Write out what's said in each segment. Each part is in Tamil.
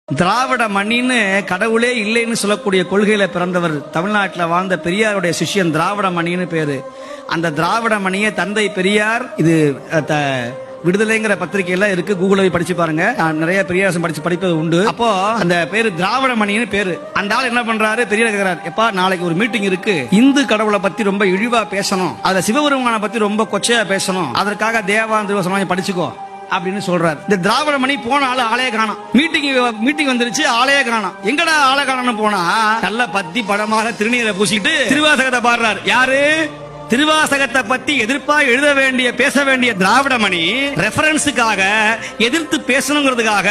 திராவிட மணின்னு கடவுளே இல்லைன்னு சொல்லக்கூடிய கொள்கையில பிறந்தவர் தமிழ்நாட்டில் வாழ்ந்த பெரியாருடைய சிஷ்யன் திராவிட மணின்னு பேரு. அந்த திராவிட மணியை தந்தை பெரியார், இது விடுதலைங்கிற பத்திரிகையில இருக்கு, கூகுள படிச்சு பாருங்க. நிறைய பெரியார் படிப்பது உண்டு. அப்போ அந்த பேரு திராவிட மணின்னு பேரு. அந்த ஆள் என்ன பண்றாரு, பெரியார் கேட்கிறார், எப்பா நாளைக்கு ஒரு மீட்டிங் இருக்கு, இந்து கடவுளை பத்தி ரொம்ப இழிவா பேசணும், அதுல சிவபெருமானை பத்தி ரொம்ப கொச்சையா பேசணும், அதற்காக தேவாந்திர படிச்சுக்கோ அப்படின்னு சொல்றாரு. இந்த திராவிட மணி போன ஆளே காணோம். மீட்டிங் வந்துருச்சு, ஆளே காணோம். எங்கடா ஆளே காணோம்னு போனா நல்ல பத்தி படமாக திருநீரை பூசிட்டு திருவாசகத்தை பாடுறாரு. யாரு? திருவாசகத்தை பத்தி எதிர்ப்பா எழுத வேண்டிய பேச வேண்டிய திராவிட மணி ரெஃபரன்ஸுக்காக எதிர்த்து பேசணுங்கிறதுக்காக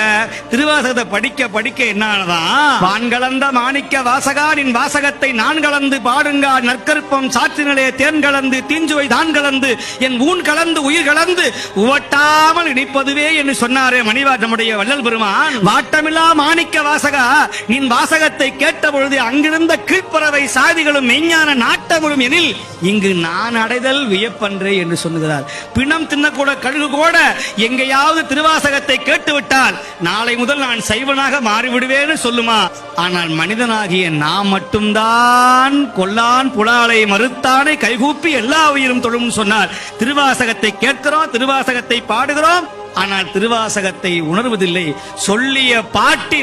திருவாசகத்தை படிக்க என்னதான், வான் கலந்த மாணிக்க வாசகா நின் வாசகத்தை நான் கலந்து பாடுங்கா, நற்கருப்பம் சாற்றினிலே தேன் கலந்து தீஞ்சுவை தான் கலந்து என் ஊன் கலந்து உயிர் கலந்து உவட்டாமல் இணைப்பதுவே என்று சொன்னாரே மணிவாட்டமுடைய வள்ளல் பெருமான். வாட்டமில்லா மாணிக்க வாசகா நின் வாசகத்தை கேட்ட பொழுது அங்கிருந்த கீழ்ப்பறவை சாதிகளும் மெய்ஞான நாட்டமும் எனில் இங்கு நான் அடைதல் வியப்பன்றே என்று சொல்லுகிறார். பிணம் தின்னக்கூட கழுகு கூட எங்கேயாவது திருவாசகத்தை கேட்டுவிட்டால் நாளை முதல் நான் சைவனாக மாறிவிடுவேன்னு சொல்லுமா? ஆனால் மனிதனாகிய நாம் மட்டும்தான் கொல்லான் புலாலை மறுத்தானை கைகூப்பி எல்லா உயிரும் தொழும் சொன்னார். திருவாசகத்தை கேட்கிறோம், திருவாசகத்தை பாடுகிறோம், ஆனால் திருவாசகத்தை உணர்வதில்லை. சொல்லிய பாட்டி